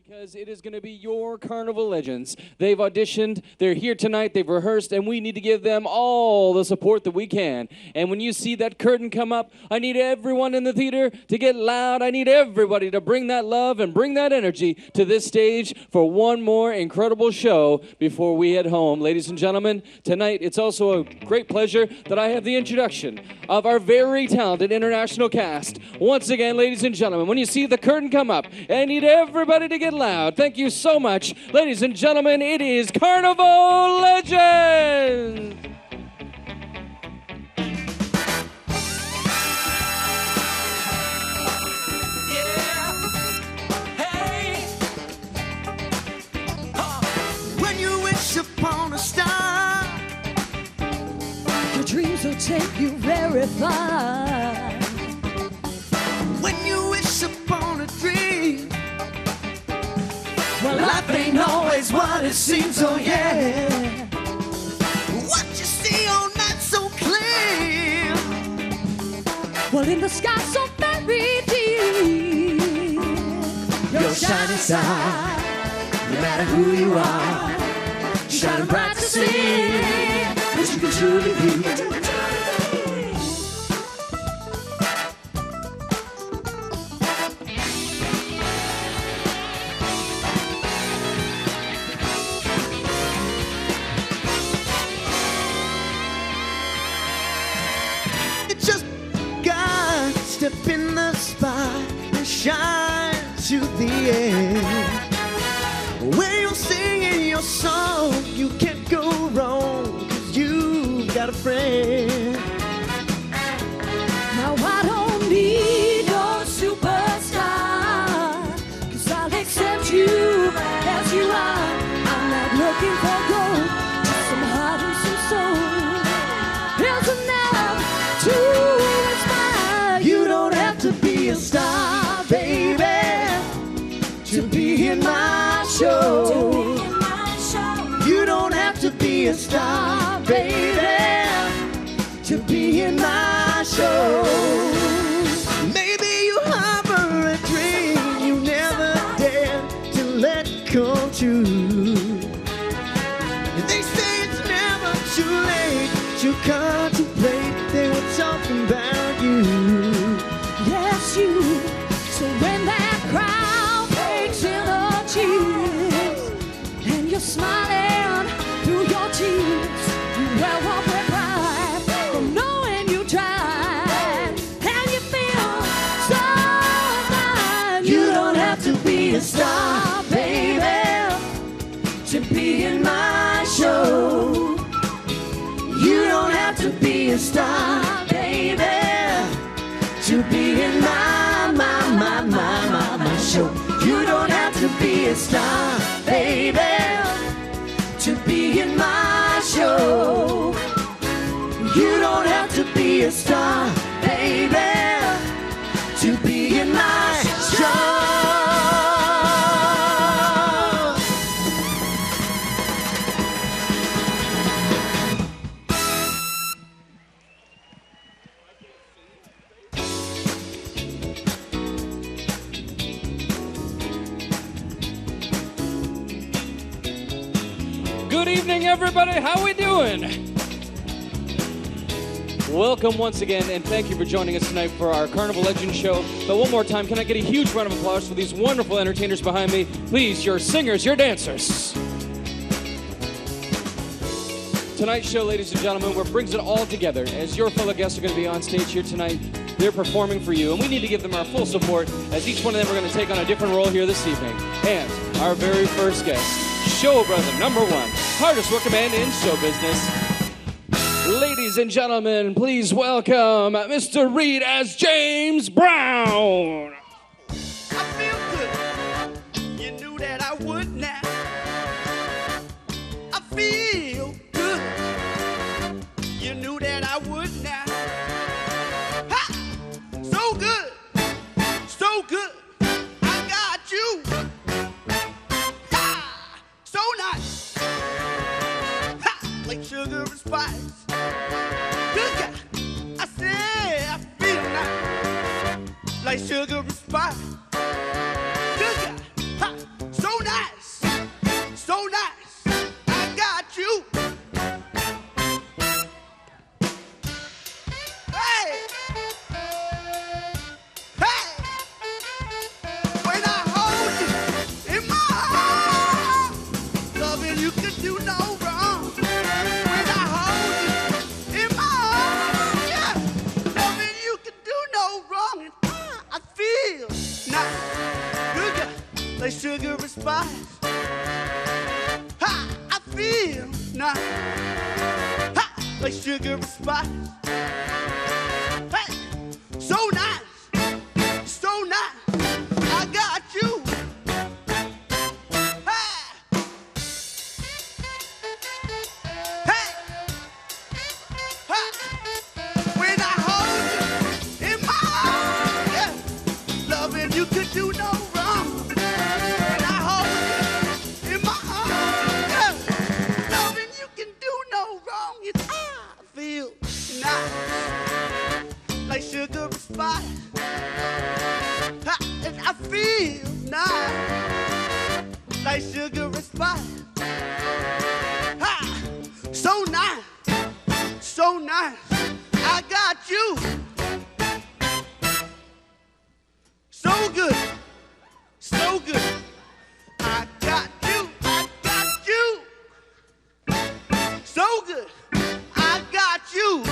Because it is going to be your Carnival Legends. They've auditioned, they're here tonight, they've rehearsed, and we need to give them all the support that we can. And when you see that curtain come up, I need everyone in the theater to get loud. I need everybody to bring that love and bring that energy to this stage for one more incredible show before we head home. Ladies and gentlemen, tonight it's also a great pleasure that I have the introduction of our very talented international cast. Once again, ladies and gentlemen, when you see the curtain come up, I need everybody to get loud. Thank you so much. Ladies and gentlemen, it is Carnival Legends! When you wish upon a star, your dreams will take you very far. when you wish upon a dream, Well, life ain't always what it seems, oh yeah. what you see oh not so clear. Well, in the sky so very deep, your shining star, no matter who you are, shining bright to see that you can truly be. It just got step in the spot and shine to the end. When you're singing your song, you can't go wrong, 'cause you've got a friend. Now I don't need no superstar, 'cause I'll accept you as you are. I'm not looking for gold, just some heart and some soul. Here's enough to inspire. You don't have to be a star, baby, to be in my show. You don't have to be a star, baby, to be in my show. Maybe you harbor a dream you never dared to let come true. They say it's never too late to contemplate. They were talking about you. Yes, you. So when that crowd breaks in the cheers and you're smiling through your tears, you well won't be pride from knowing you tried and you feel so fine. You don't have to be a star, baby, to be in my show. You don't have to be a star, baby, to be in my show. You don't have to be a star, baby, to be in my show. You don't have to be a star, baby, to be in my show. Good evening, everybody. How we doing? Welcome once again, and thank you for joining us tonight for our Carnival Legends show. But one more time, can I get a huge round of applause for these wonderful entertainers behind me? Please, your singers, your dancers. Tonight's show, ladies and gentlemen, where it brings it all together, as your fellow guests are going to be on stage here tonight. They're performing for you, and we need to give them our full support, as each one of them are going to take on a different role here this evening. And our very first guest, show brother number one, hardest working man in show business. Ladies and gentlemen, please welcome Mr. Reed as James Brown. I feel good. You knew that I would now. I feel good. You knew that I would now. Ha! So good. So good. I got you. Ha! So nice. Ha! Like sugar and spice. Good guy. I say I feel nice. Like sugar and spice. Good guy. Ha! So Good girl, like sugar and spice. Ha, I feel nice. Ha, like sugar and spice. Hey, so nice, so nice. I got you. Hey, hey, ha. When I hold you in my arms, yeah, loving you could do no wrong. When I hold you in my arms, yeah, loving you can do no wrong. It's I feel nice, like sugar and spice. Ha, and I feel nice, like sugar and spice. Ha, so nice, so nice. I got you. So good, so good. I got you, I got you. So good, I got you.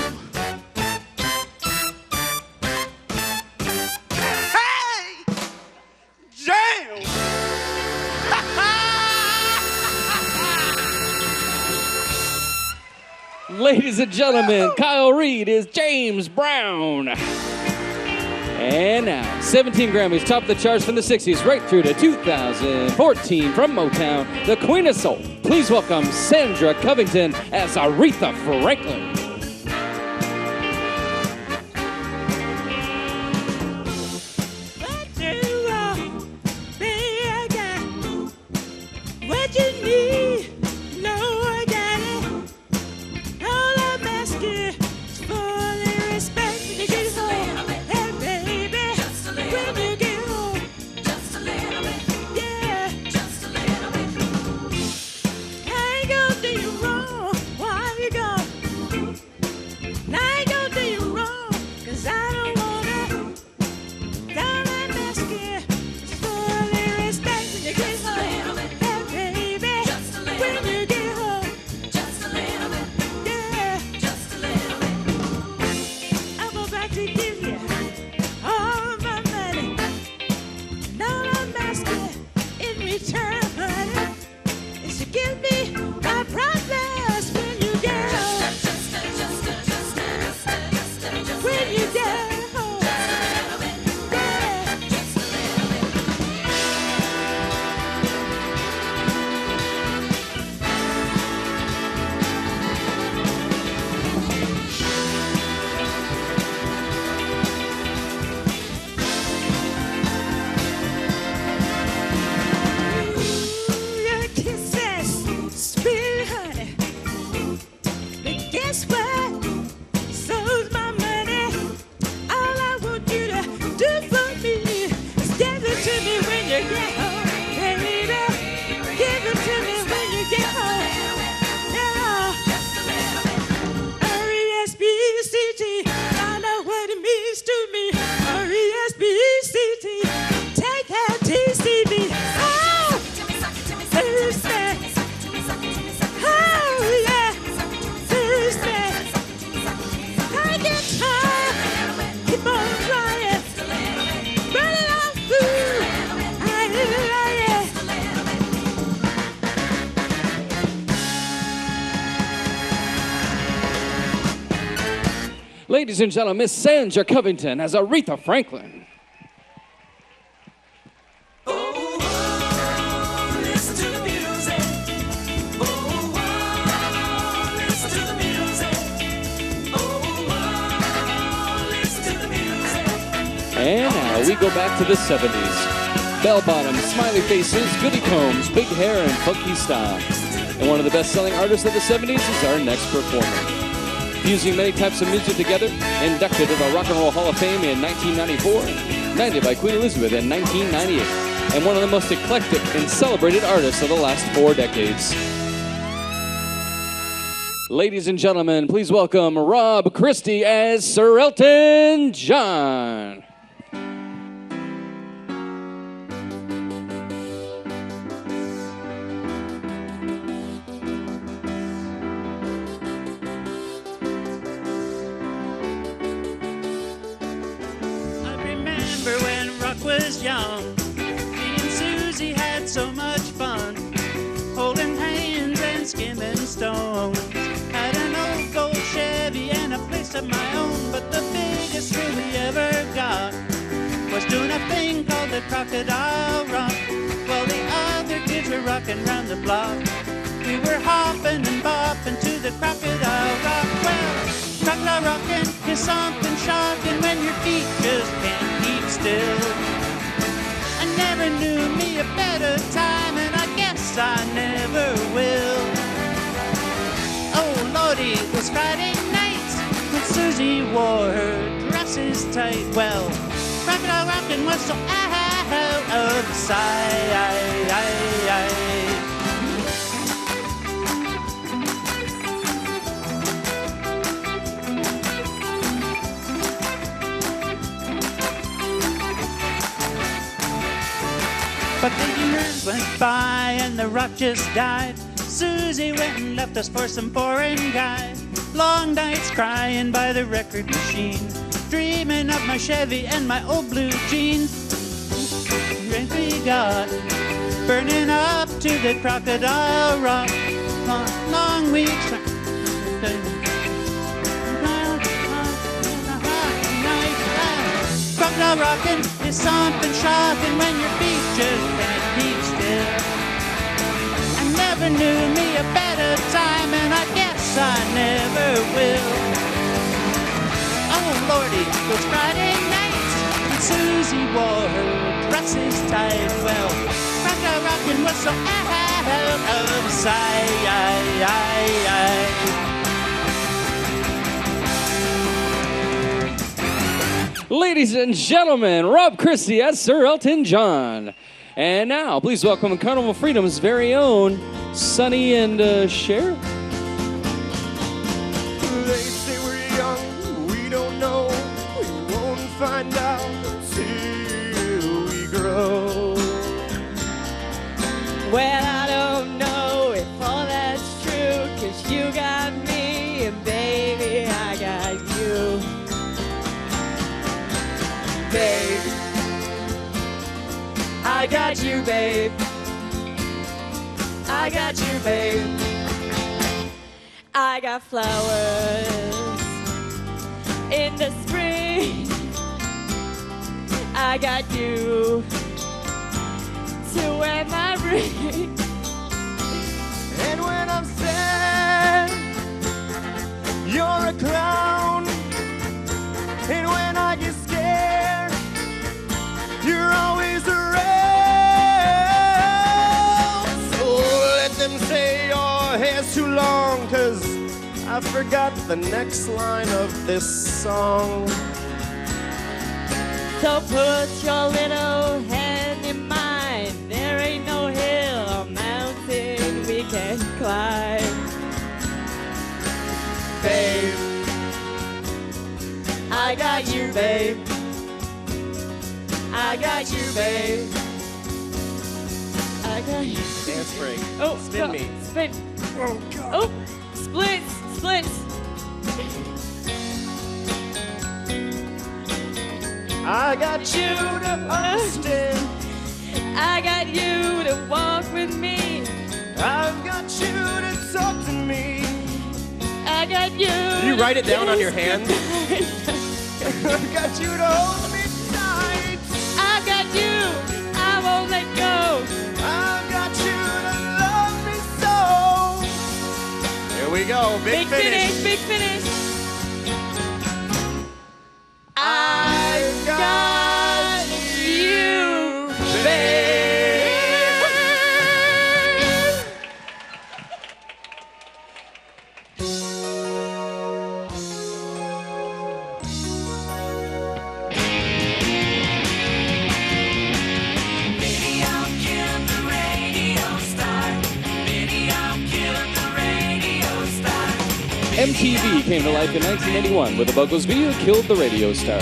Hey, jam. Ladies and gentlemen, Kyle Reed is James Brown. And now, 17 Grammys, top of the charts from the 60s, right through to 2014 from Motown, the Queen of Soul. Please welcome Sandra Covington as Aretha Franklin. What you need, no, I got it. All I'm asking is for the respect when you get home. Hey, baby, when you get home. Just a little bit. Yeah. Just a little bit. I ain't gonna do you wrong while you gone. I ain't gonna do you wrong, 'cause I don't wanna. All I'm asking is for the respect when you get home. Ladies and gentlemen, Miss Sandra Covington as Aretha Franklin. And now we go back to the 70s. Bell bottoms, smiley faces, goody combs, big hair, and funky style. And one of the best-selling artists of the 70s is our next performer. Fusing many types of music together, inducted to the Rock and Roll Hall of Fame in 1994, knighted by Queen Elizabeth in 1998, and one of the most eclectic and celebrated artists of the last 4 decades. Ladies and gentlemen, please welcome Rob Christie as Sir Elton John. was young. Me and Susie had so much fun, holding hands and skimming stones. Had an old gold Chevy and a place of my own, but the biggest thrill we ever got was doing a thing called the Crocodile Rock. While the other kids were rocking round the block, we were hopping and bopping to the Crocodile Rock. Well, crocodile rocking is something shocking when your feet just can't keep still. I never knew me a better time, and I guess I never will. Oh Lordy, it was Friday night when Susie wore her dresses tight. Well, crocodile rocking was so out of sight. But the years went by and the rock just died. Susie went and left us for some foreign guy. Long nights crying by the record machine, dreaming of my Chevy and my old blue jeans. Drink we got, burning up to the Crocodile Rock. Long weeks. Crocodile rocking is something shocking when your feet just can't keep still. I never knew me a better time, and I guess I never will. Oh Lordy, it was Friday night and Susie wore her dresses tight. Well, crocodile rocking was so out of sight. Ladies and gentlemen, Rob Christie as Sir Elton John. And now, please welcome Carnival Freedom's very own Sonny and Cher. They say we're young, we don't know. We won't find out until we grow. Well, I don't know if all that's true, 'cause you got me and baby, I got you. Babe, I got you, babe. I got you, babe. I got flowers in the spring. I got you to wear my ring. And when I'm sad, you're a clown. And when I get scared, you're always around. So let them say your hair's too long, 'cause I forgot the next line of this song. So put your little hand in mine. There ain't no hill or mountain we can climb. Babe, I got you, babe. I got you, babe. I got you. Dance break. Oh, Spin go. me. Spin. Oh, God. Oh, splits, splits. I got you to understand. I got you to walk with me. I've got you to talk to me. I got you. Did you write it down on your hand? I've got you to hold me tight. I got you. I won't let go. I've got you to love me so. Here we go. Big finish. Big finish. I got you, babe. MTV came to life in 1981 with a Buggles video Killed the Radio Star.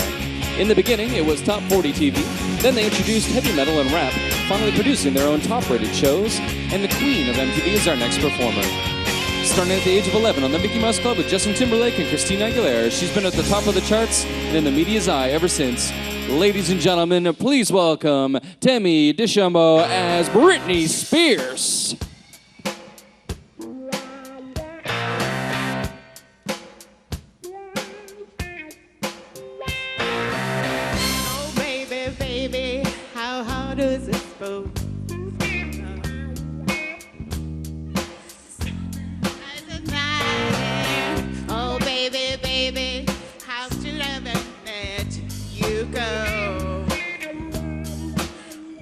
In the beginning, it was Top 40 TV. Then they introduced heavy metal and rap, finally producing their own top-rated shows, and the queen of MTV is our next performer. Starting at the age of 11 on the Mickey Mouse Club with Justin Timberlake and Christina Aguilera, she's been at the top of the charts and in the media's eye ever since. Ladies and gentlemen, please welcome Tammy DeChambeau as Britney Spears. Oh, baby, baby, how hard is it supposed? Oh, baby, baby, how should I let you go?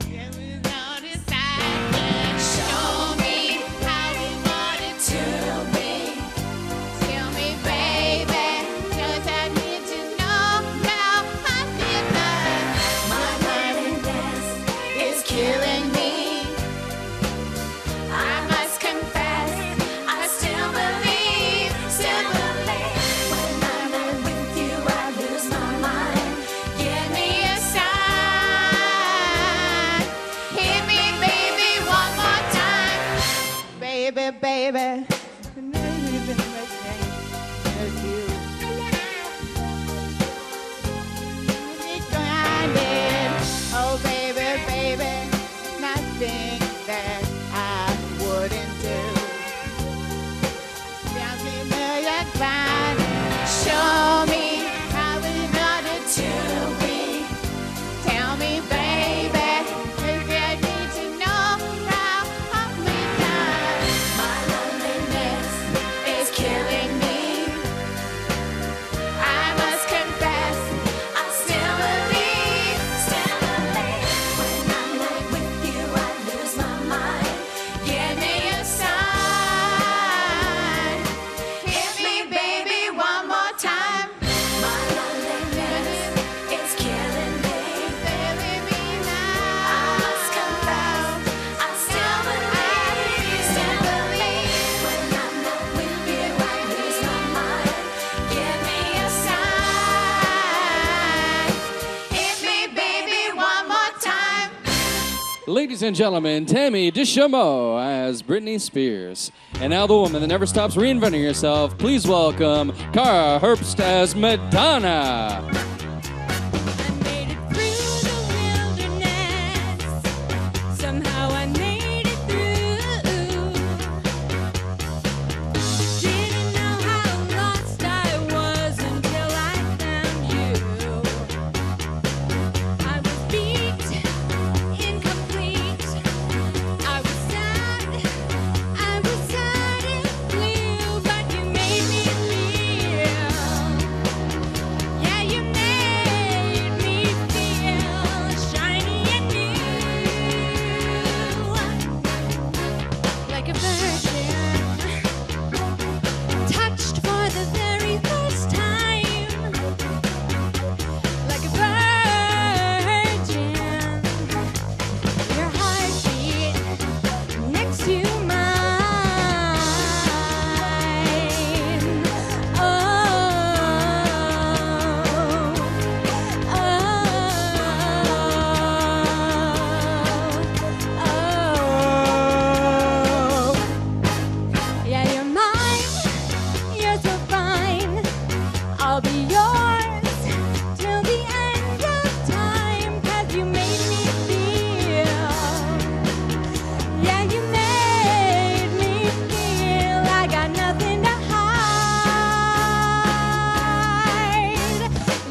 Yeah, we don't decide yet. Show me how we want it to be. Tell me, baby, 'cause I need to know how I feel. My loneliness is killing me. I must confess, I still believe. When I'm not with you, I lose my mind. Give me a sign. Hit me, baby, one more time. Baby, baby. I know you've been waiting for you. You're grinding. Oh, baby, baby, nothing that I wouldn't do. Tell me where you're grinding. Show me how we want it to be. Tell me, baby, if I need to know how we done. My loneliness is killing me. I must confess, I still believe. When I'm not with you, I lose my mind. Give me a sign. Hit me, baby, one more time. My loneliness is killing me. Baby, me now. I must confess, I still believe. When I'm not with you, I lose my mind. Give me a sign. Hit me, baby, one more time. Ladies and gentlemen, Tammy DeChambeau as Britney Spears. And now the woman that never stops reinventing herself. Please welcome Cara Herbst as Madonna. I made it through the wilderness. Somehow I made it through. Didn't know how lost I was until I found you. I was beat, incomplete. I was sad and blue, but you made me feel. Yeah, you made me feel shiny and new, like a virgin, touched for the very first time, like a virgin. Your heartbeat next to mine. Oh, yeah, you're mine. You're so fine. I'll be yours till the end of time, 'cause you made me feel. Yeah, you made me feel I got nothing to hide,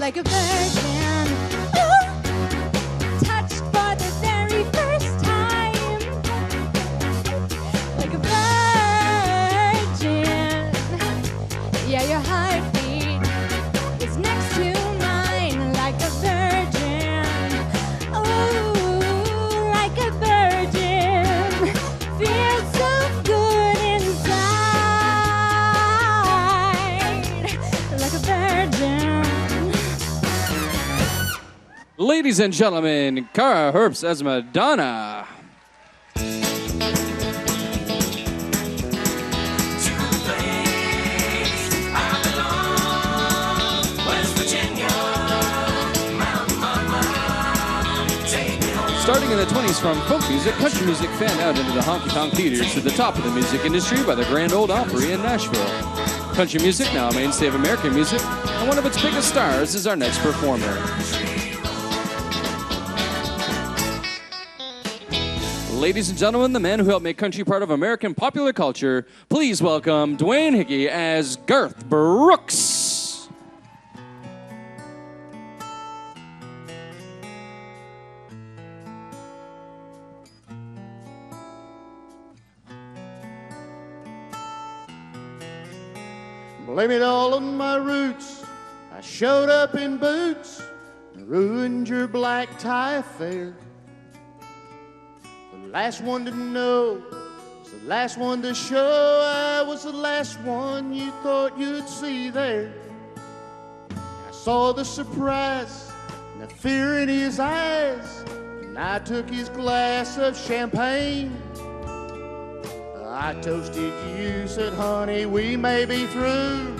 like a virgin, ooh, touched for the very first time, like a virgin. Yeah, your heartbeat is next to mine, like a virgin. Ooh, like a virgin. Feels so good inside, like a virgin. Ladies and gentlemen, Cara Herbst as Madonna. Starting in the 20s from folk music, country music fanned out into the honky-tonk theaters to the top of the music industry by the Grand Ole Opry in Nashville. Country music, now a mainstay of American music, and one of its biggest stars is our next performer. Ladies and gentlemen, the man who helped make country part of American popular culture, please welcome Dwayne Hickey as Garth Brooks. Blame it all on my roots. I showed up in boots and ruined your black tie affair. The last one to know was the last one to show. I was the last one you thought you'd see there. I saw the surprise and the fear in his eyes, and I took his glass of champagne. I toasted you, said, honey, we may be through,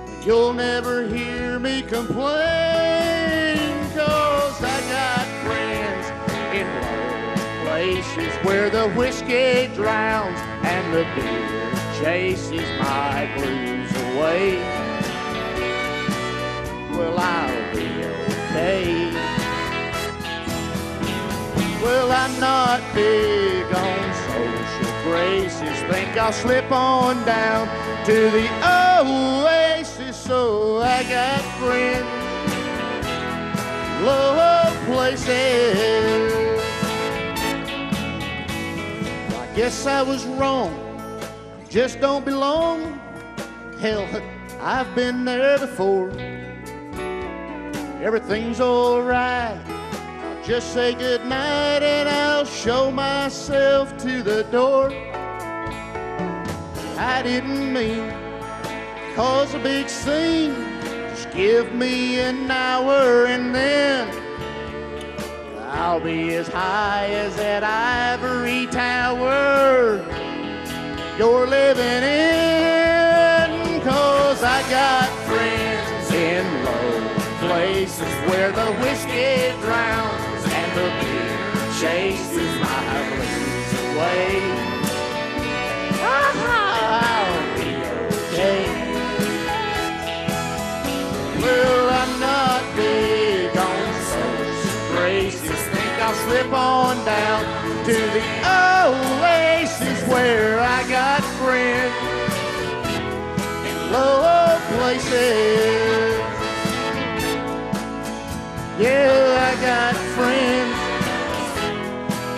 but you'll never hear me complain, 'cause I got friends in low places where the whiskey drowns and the beer chases my blues away. Well, I'll be okay. Well, I'm not big on social graces. Think I'll slip on down to the oasis. So I got friends, low places. I guess I was wrong, just don't belong. Hell, I've been there before. Everything's all right, just say goodnight and I'll show myself to the door. I didn't mean to cause a big scene. Just give me an hour and then I'll be as high as that ivory tower you're living in. 'Cause I got friends in low places where the whiskey drowns and the beer chases my blues away. I'll be okay. Well, I'm not big on social graces. Think I'll slip on down to the oasis where I got friends in low places. Yeah, I got friends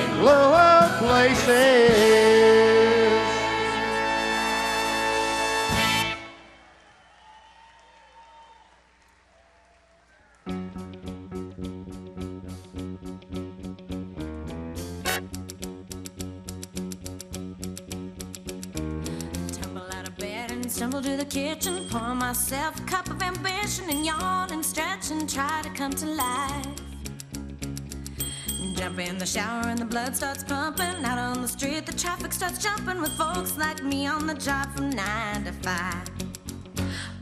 in low places. Tumble out of bed and stumble to the kitchen, pour myself a cup of ambition and yawn and stretch and try to come to life. Jump in the shower and the blood starts pumping. Out on the street the traffic starts jumping with folks like me on the job from 9 to 5.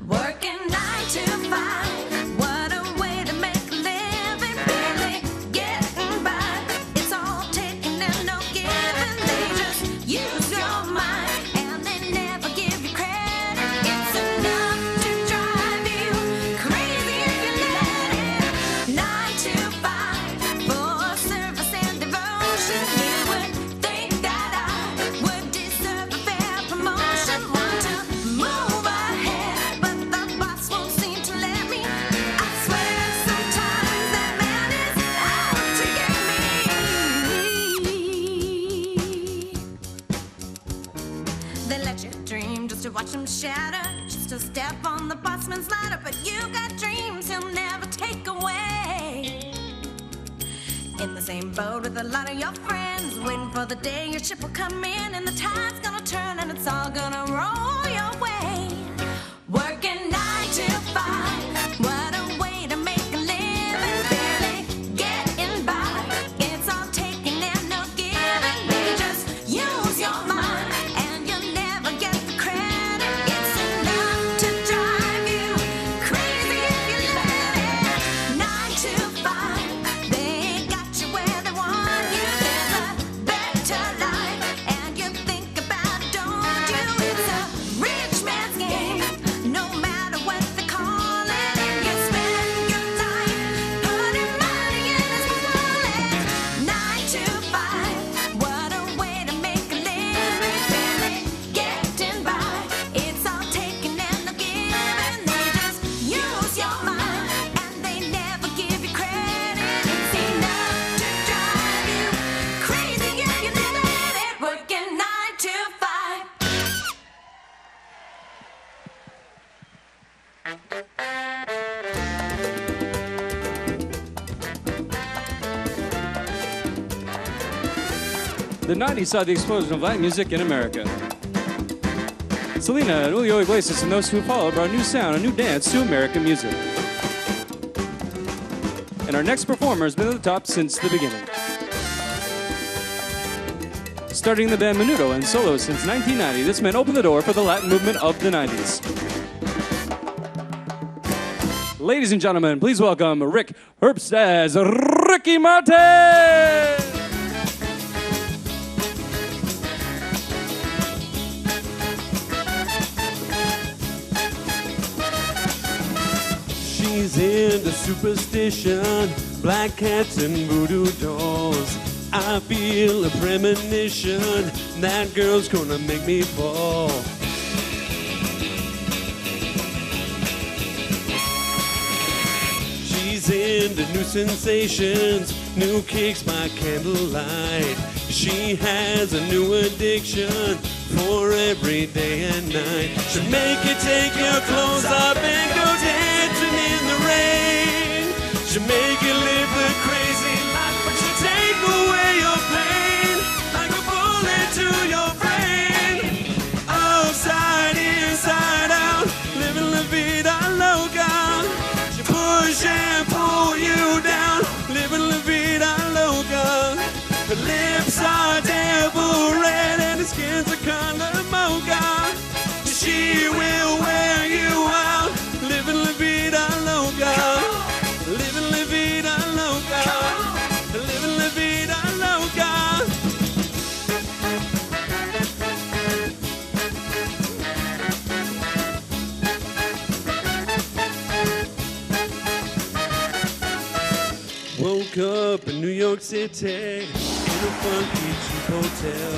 Working 9 to 5, what a way to make a living. Barely getting by, it's all taking and no giving. They just use your mind and they never give you credit. It's enough to drive you crazy if you let it. 9 to 5 for service and devotion. You would think that I would deserve a fair promotion. Want to move ahead, but the boss won't seem to let me. I swear sometimes that man is out to get me. They let you dream just to watch them shatter, just to step on the bossman's ladder. But you got dreams he'll never take away. In the same boat with a lot of your friends, waiting for the day your ship will come in and the tide's gonna turn and it's all gonna roll your way. Working 9 to 5, what a way to make a living. Barely getting by, it's all taking and no giving. They just use your mind and you'll never get the credit. It's enough to drive you crazy if you let it. 9 to 5, they got you where they want you. There's a better life and you think about it, don't you? It's a rich man The 90s saw the explosion of Latin music in America. Selena and Julio Iglesias and those who followed brought a new sound, a new dance to American music. And our next performer has been at the top since the beginning. Starting the band Menudo and solo since 1990, this man opened the door for the Latin movement of the 90s. Ladies and gentlemen, please welcome Rick Herbst as Ricky Martin! She's into superstition, black cats and voodoo dolls. I feel a premonition, that girl's gonna make me fall. She's into new sensations, new cakes by candlelight. She has a new addiction for every day and night. She'll make you take your clothes off and go dancing in the rain. She'll make you live the crazy life, but she'll take away your pain like a bullet to your brain. Outside, inside out, living la vida loca. She push and pull you down, living la vida loca. Her lips are devil red and her skin's a color mocha. She will wear you out, living la vida loca. Living la vida loca. Living la vida loca. Woke up in New York City, in a funky cheap hotel.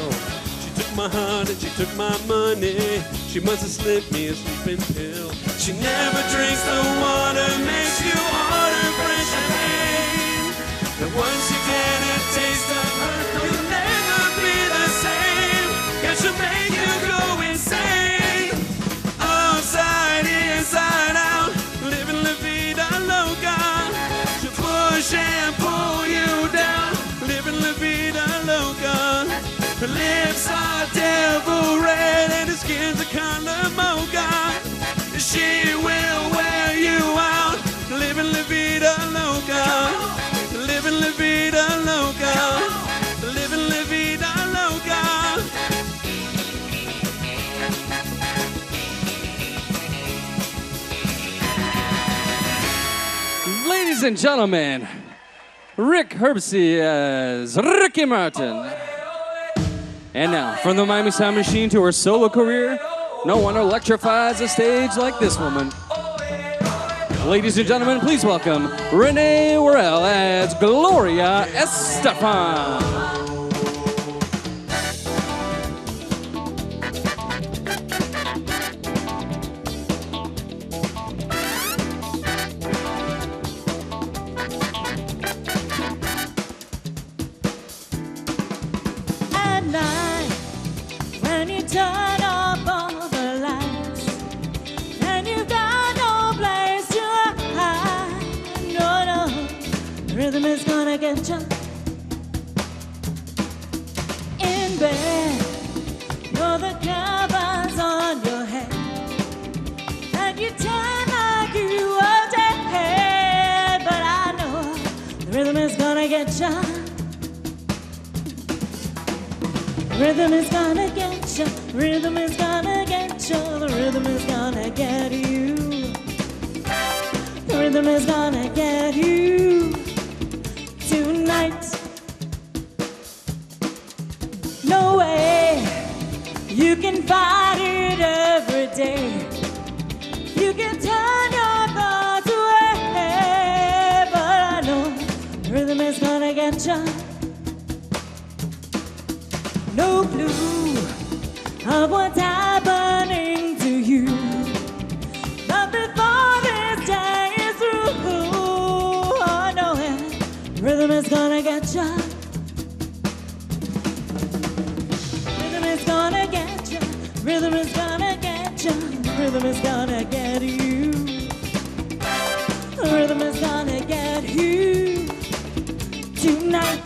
She took my heart and she took my money. She must have slipped me a sleeping pill. She never drinks the water, makes you order fresh champagne. And once you get a taste of her, you'll never be the same. Yeah, she'll make you go insane. Outside, inside out, living la vida loca. She'll push and pull you down, living la vida loca. Her lips are devil red and her skin's a color mocha. She will wear you out, living la vida loca. Living la vida loca. Living la vida loca. Ladies and gentlemen, Rick Herbst as Ricky Martin. And now, from the Miami Sound Machine to her solo career, no one electrifies a stage like this woman. Ladies and gentlemen, please welcome Renee Worrell as Gloria Estefan. At night, when you turn off all the lights, and you got no place to hide, no, the rhythm is gonna get you. In bed, you're the covers on your head, and you turn like you are dead, but I know the rhythm is gonna get you. Rhythm is gonna get you, rhythm is gonna get you, the rhythm is gonna get you. The rhythm is gonna get you tonight. No way you can fight it every day. You can turn your thoughts away, but I know the rhythm is gonna get you. No clue of what's happening to you, but before this day is through, I know it, rhythm is gonna get you. Rhythm is gonna get you, rhythm is gonna get you, rhythm is gonna get you. Rhythm is gonna get you tonight.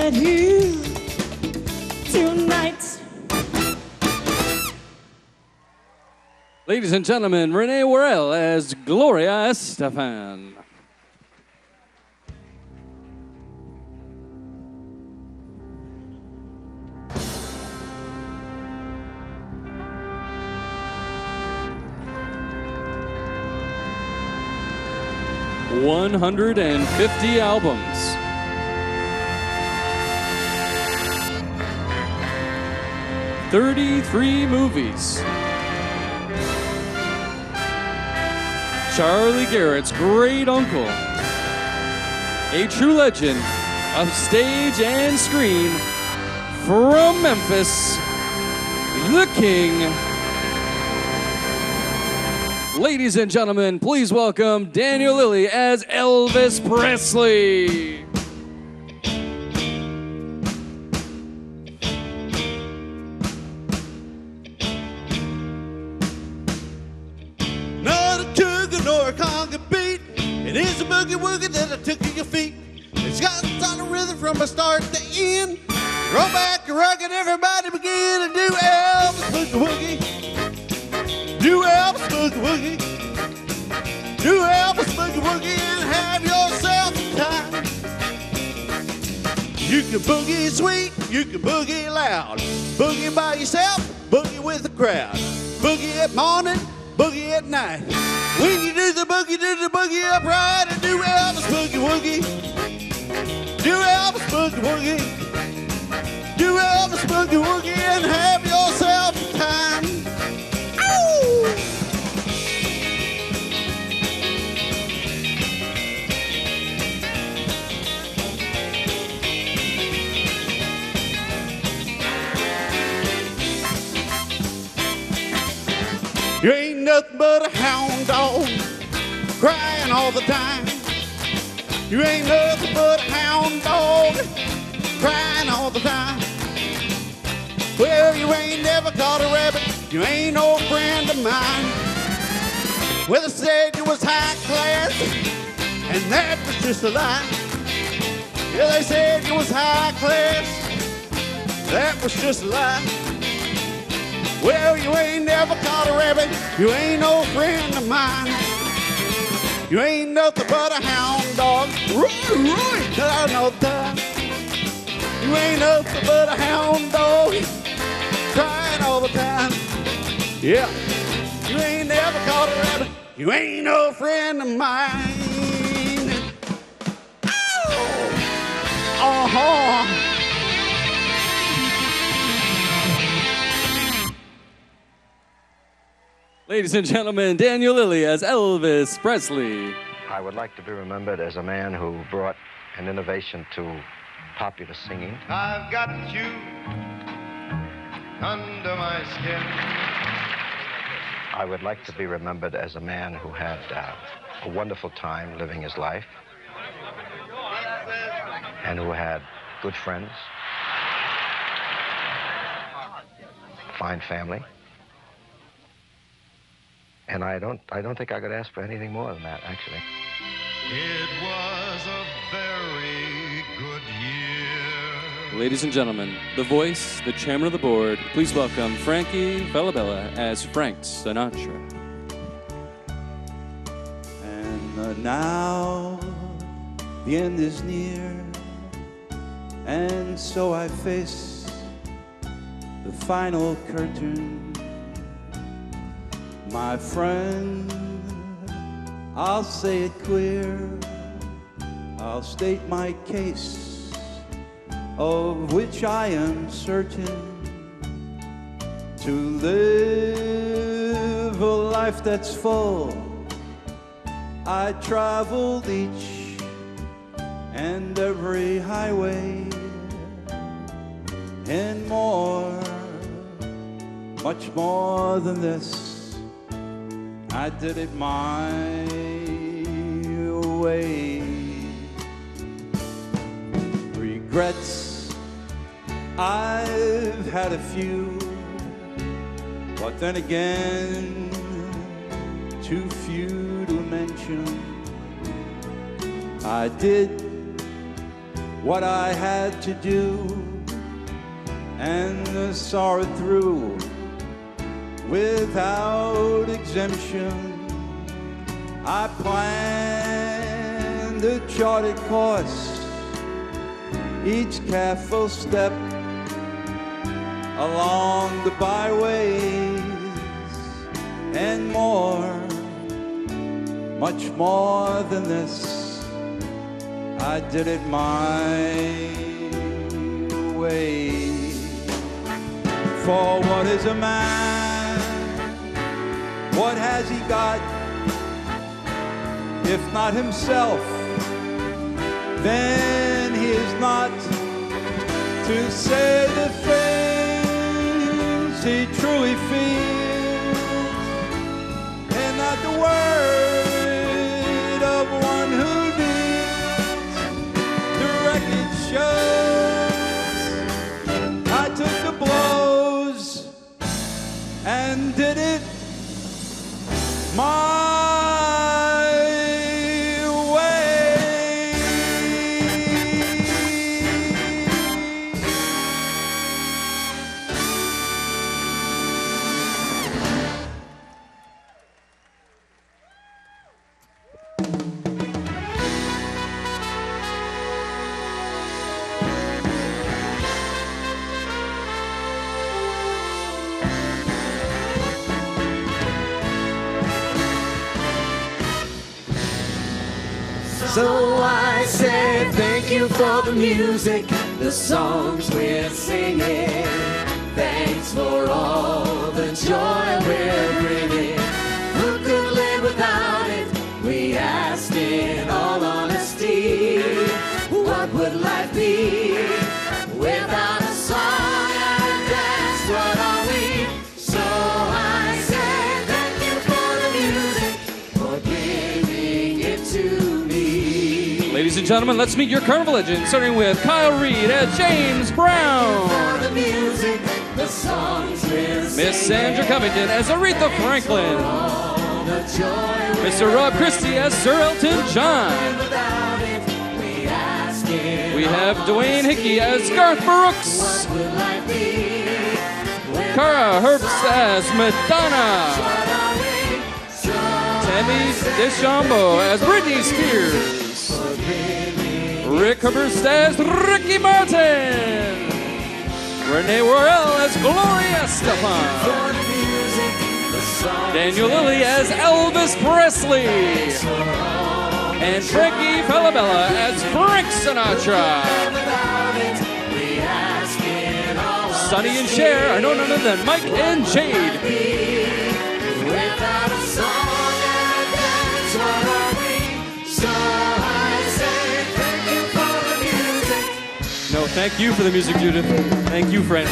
met you tonight. Ladies and gentlemen, Renee Worrell as Gloria Estefan. $150 albums. 33 movies. Charlie Garrett's great uncle. A true legend of stage and screen. From Memphis, the King. Ladies and gentlemen, please welcome Danial Lilly as Elvis Presley. Not a tugger nor a conga beat. It is a boogie woogie that I took to your feet. It's got a solid rhythm from a start to end. Roll back and rock and everybody begin to do Elvis Boogie Woogie. Do Elvis Boogie Woogie. Do Elvis Boogie Woogie and have yourself a time. You can boogie sweet, you can boogie loud. Boogie by yourself, boogie with the crowd. Boogie at morning, boogie at night. When you do the boogie upright and do Elvis Boogie Woogie. Do Elvis Boogie Woogie. Do Elvis Boogie Woogie and have yourself a time. Ow! You ain't nothing but a hound dog, crying all the time. You ain't nothing but a hound dog, crying all the time. Well, you ain't never caught a rabbit, you ain't no friend of mine. Well, they said you was high class, and that was just a lie. Yeah, they said you was high class, that was just a lie. Well, you ain't never caught a rabbit, you ain't no friend of mine. You ain't nothing but a hound dog, crying all the time. You ain't nothing but a hound dog, crying all the time. Yeah, you ain't never caught a rabbit, you ain't no friend of mine. Ow! Uh-huh. Ladies and gentlemen, Danial Lilly as Elvis Presley. I would like to be remembered as a man who brought an innovation to popular singing. I've got you under my skin. I would like to be remembered as a man who had a wonderful time living his life and who had good friends, fine family. And I don't think I could ask for anything more than that, actually. It was a very good year. Ladies and gentlemen, the voice, the chairman of the board, please welcome Frankie Falabella as Frank Sinatra. And now the end is near, and so I face the final curtain. My friend, I'll say it clear, I'll state my case, of which I am certain. To live a life that's full, I traveled each and every highway, and more, much more than this, I did it my way. Regrets, I've had a few, but then again, too few to mention. I did what I had to do and saw it through without exemption. I planned a charted course, each careful step along the byways, and more, much more than this, I did it my way. For what is a man? What has he got? If not himself, then he is not to say the things he truly feels, and not the word of one who deals. The record shows I took the blows and did it my So I say thank you for the music, the songs we're singing. Thanks for all the joy we're bringing. Who could live without it? We asked in all honesty. What would life be without a song and dance? What are we? So I say thank you for the music, for giving it to me. Ladies and gentlemen, let's meet your carnival legends, starting with Kyle Reed as James Brown. For the music, the songs we're Miss Sandra Covington as Aretha Franklin. Mr. Rob Christie as Sir Elton John. We have Dwayne Hickey as Garth Brooks. Cara Herbst as Madonna. Tammy Deschambeau as Britney Spears. Rick Hurst as Ricky Martin. Renee Worrell as Gloria Estefan. Daniel Lilly as Elvis Presley. And Frankie Falabella as Frank Sinatra. Sonny and Cher are no other than Mike and Jade. No, thank you for the music, Judith. Thank you, friend.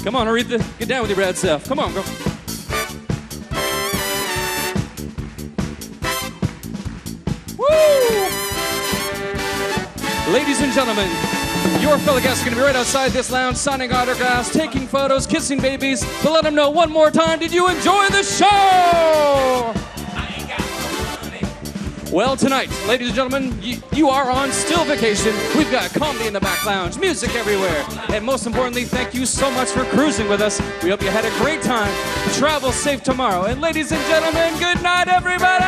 Come on, Aretha. Get down with your bad self. Come on, girl. Woo! Ladies and gentlemen, your fellow guests are going to be right outside this lounge, signing autographs, taking photos, kissing babies. But let them know one more time, did you enjoy the show? Well, tonight, ladies and gentlemen, you are on still vacation. We've got comedy in the back lounge, music everywhere. And most importantly, thank you so much for cruising with us. We hope you had a great time. Travel safe tomorrow. And ladies and gentlemen, good night, everybody!